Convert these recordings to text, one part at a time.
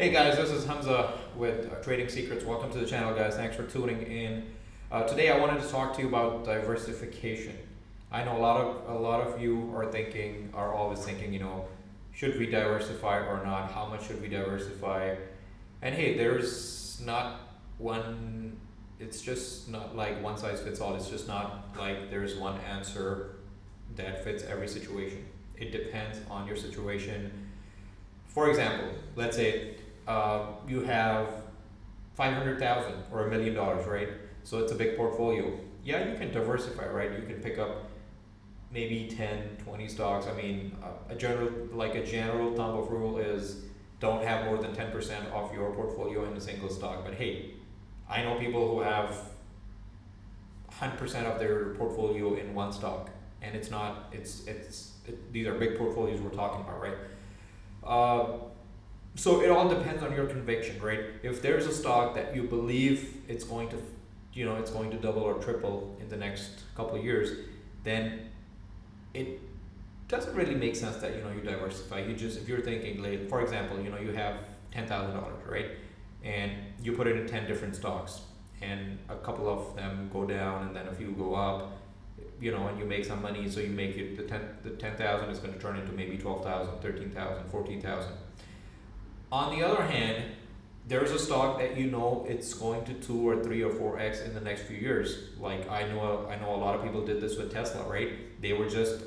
Hey guys, this is Hamza with Trading Secrets. Welcome to the channel, guys. Thanks for tuning in. Today I wanted to talk to you about diversification. I know a lot of you are always thinking, should we diversify or not? How much should we diversify? And hey, there's not one. It's just not like one size fits all. It's just not like there's one answer that fits every situation. It depends on your situation. For example, let's say you have 500,000 or $1 million, right? So it's a big portfolio. Yeah, you can diversify, right? You can pick up maybe 10, 20 stocks. I mean, a general thumb of rule is don't have more than 10% of your portfolio in a single stock. But hey, I know people who have 100% of their portfolio in one stock, and these are big portfolios we're talking about, right? So it all depends on your conviction, right? If there's a stock that you believe it's going to double or triple in the next couple of years, then it doesn't really make sense that you diversify. If you're thinking, like, for example, you have $10,000, right, and you put it in 10 different stocks, and a couple of them go down, and then a few go up, and you make some money, so you make it the 10,000 is going to turn into maybe 12,000, 13,000, 14,000. On the other hand, there's a stock that it's going to 2 or 3 or 4x in the next few years. Like I know a lot of people did this with Tesla, right? They were just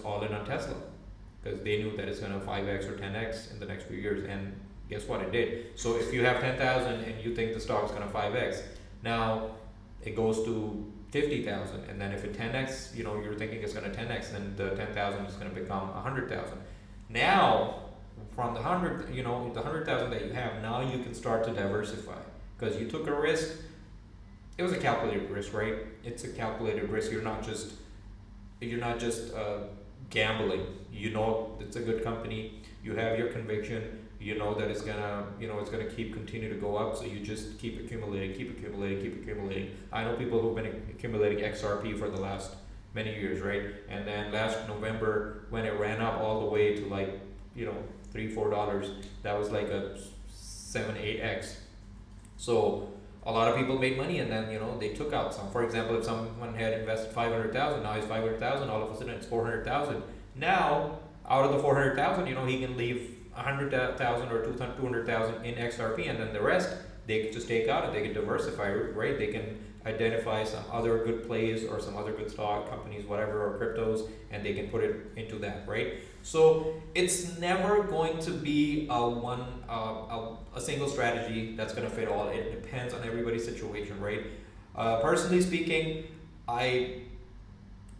all in on Tesla because they knew that it's going to 5x or 10x in the next few years, and guess what? It did. So if you have 10,000 and you think the stock's going to 5x, now it goes to 50,000, and then if it 10x, you're thinking it's going to 10x, then the 10,000 is going to become 100,000. Now from the 100,000 that you have, now you can start to diversify because you took a risk. It was a calculated risk, right? It's a calculated risk. You're not just gambling. It's a good company. You have your conviction. You know that it's gonna continue to go up. So you just keep accumulating. I know people who've been accumulating XRP for the last many years, right? And then last November, when it ran up all the way to like $3-4, that was like a 7-8x. So a lot of people made money, and then they took out some. For example, if someone had invested 500,000, now he's 500,000. All of a sudden, it's 400,000. Now, out of the 400,000, he can leave 100,000 or 200,000 in XRP, and then the rest they can just take out and they can diversify, right? They can identify some other good plays or some other good stock companies, whatever, or cryptos, and they can put it into that, right? So it's never going to be a single strategy that's going to fit all. It depends on everybody's situation, right? Personally speaking, I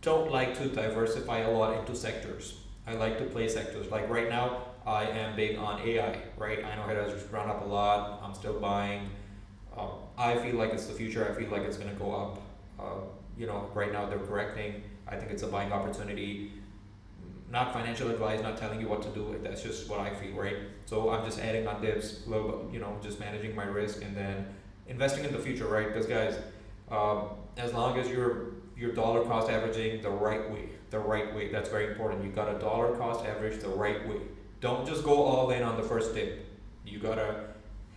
don't like to diversify a lot into sectors. I like to play sectors. Like right now, I am big on AI, right? I know it has run up a lot. I'm still buying. I feel like it's the future. I feel like it's going to go up. Right now they're correcting. I think it's a buying opportunity. Not financial advice, not telling you what to do. That's just what I feel, right? So I'm just adding on dips, a little bit, just managing my risk and then investing in the future, right? Because guys, as long as you're dollar cost averaging the right way, that's very important. You got to dollar cost average the right way. Don't just go all in on the first dip. You gotta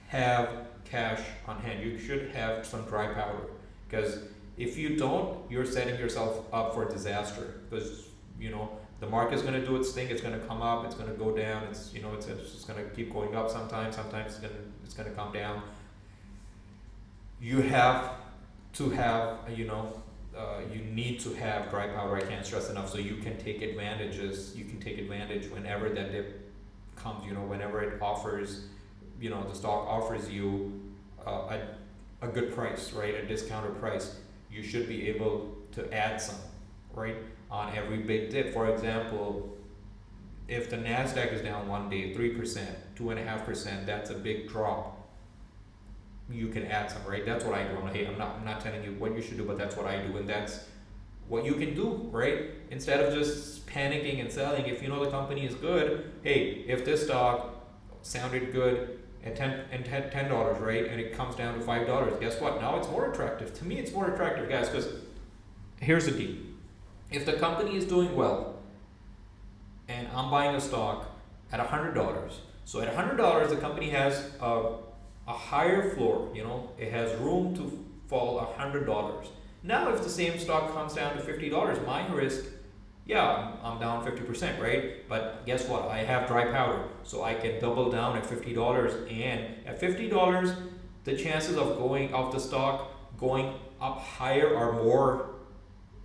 have cash on hand. You should have some dry powder, because if you don't, you're setting yourself up for disaster. Because the market is going to do its thing. It's going to come up. It's going to go down. It's just going to keep going up. Sometimes it's going to come down. You have to have you need to have dry powder. I can't stress enough. So you can take advantages. You can take advantage whenever that dip comes. Whenever it offers, the stock offers you a good price, right? A discounted price. You should be able to add some, right? On every big dip. For example, if the NASDAQ is down one day 3%, 2.5%, that's a big drop. You can add some, right? That's what I do. I'm not telling you what you should do, but that's what I do, and that's what you can do, right? Instead of just panicking and selling, if the company is good, hey, if this stock sounded good at $10, right, and it comes down to $5, guess what? Now it's more attractive. To me, it's more attractive, guys, because here's the deal. If the company is doing well and I'm buying a stock at $100, So at $100, the company has a higher floor. You know, it has room to fall $100. Now, if the same stock comes down to $50, my risk, yeah, I'm down 50%, right? But guess what? I have dry powder, so I can double down at $50. And at $50, the chances of the stock going up higher are more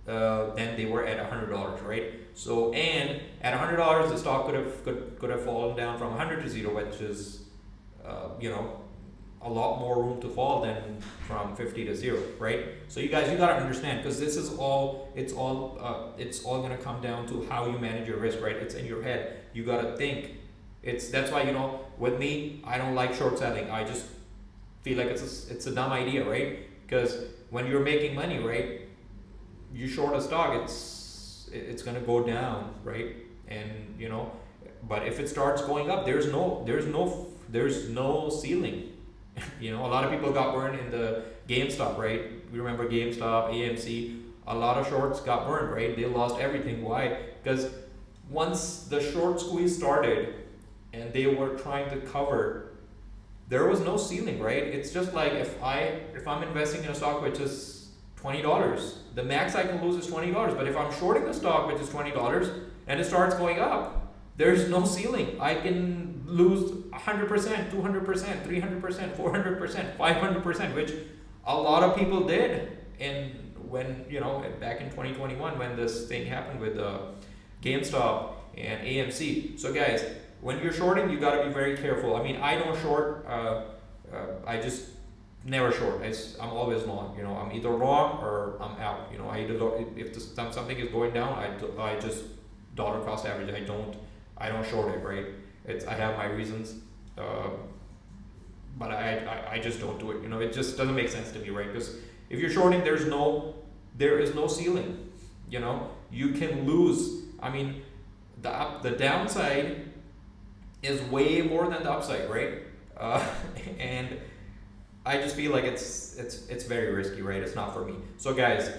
than they were at $100, right? So, and at $100, the stock could have fallen down from 100 to 0, which is, you know, a lot more room to fall than from 50 to 0, right? So you guys, you gotta understand, because this is all, it's all gonna come down to how you manage your risk, right? It's in your head. You gotta think. That's why, you know, with me, I don't like short selling. I just feel like it's a dumb idea, right? Because when you're making money, right, you short a stock, it's gonna go down, right? And you know, but if it starts going up, there's no ceiling. You know, a lot of people got burned in the GameStop, right? We remember GameStop, AMC. A lot of shorts got burned, right? They lost everything. Why? Because once the short squeeze started and they were trying to cover, there was no ceiling, right? It's just like if I'm investing in a stock which is $20, the max I can lose is $20. But if I'm shorting the stock which is $20 and it starts going up, there's no ceiling. I can lose 100%, 200%, 300%, 400%, 500%, which a lot of people did. And when, you know, back in 2021, when this thing happened with GameStop and AMC. So guys, when you're shorting, you got to be very careful. I mean, I don't short. I just never short. I'm always long. You know, I'm either long or I'm out. You know, if something is going down, I just dollar cost average. I don't short it, right? I have my reasons, but I just don't do it. You know, it just doesn't make sense to me, right? Because if you're shorting, there is no ceiling. You know, you can lose. I mean, the downside is way more than the upside, right? And I just feel like it's very risky, right? It's not for me. So guys,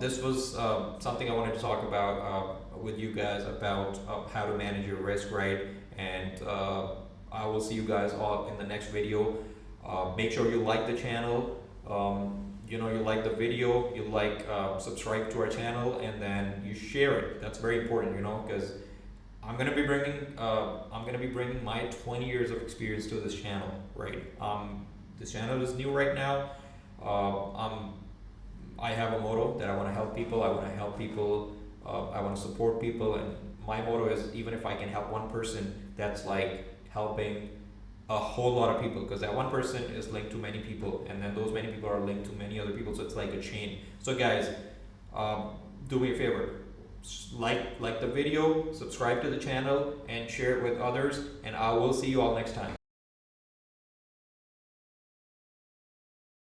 this was something I wanted to talk about with you guys about how to manage your risk, right? And I will see you guys all in the next video. Make sure you like the channel. You know, you like the video, you subscribe to our channel, and then you share it. That's very important, you know, because I'm gonna be bringing my 20 years of experience to this channel, right? This channel is new right now. I have a motto that I want to help people. I want to support people, and my motto is, even if I can help one person, that's like helping a whole lot of people, because that one person is linked to many people, and then those many people are linked to many other people, so it's like a chain. So guys, do me a favor, like the video, subscribe to the channel, and share it with others, and I will see you all next time.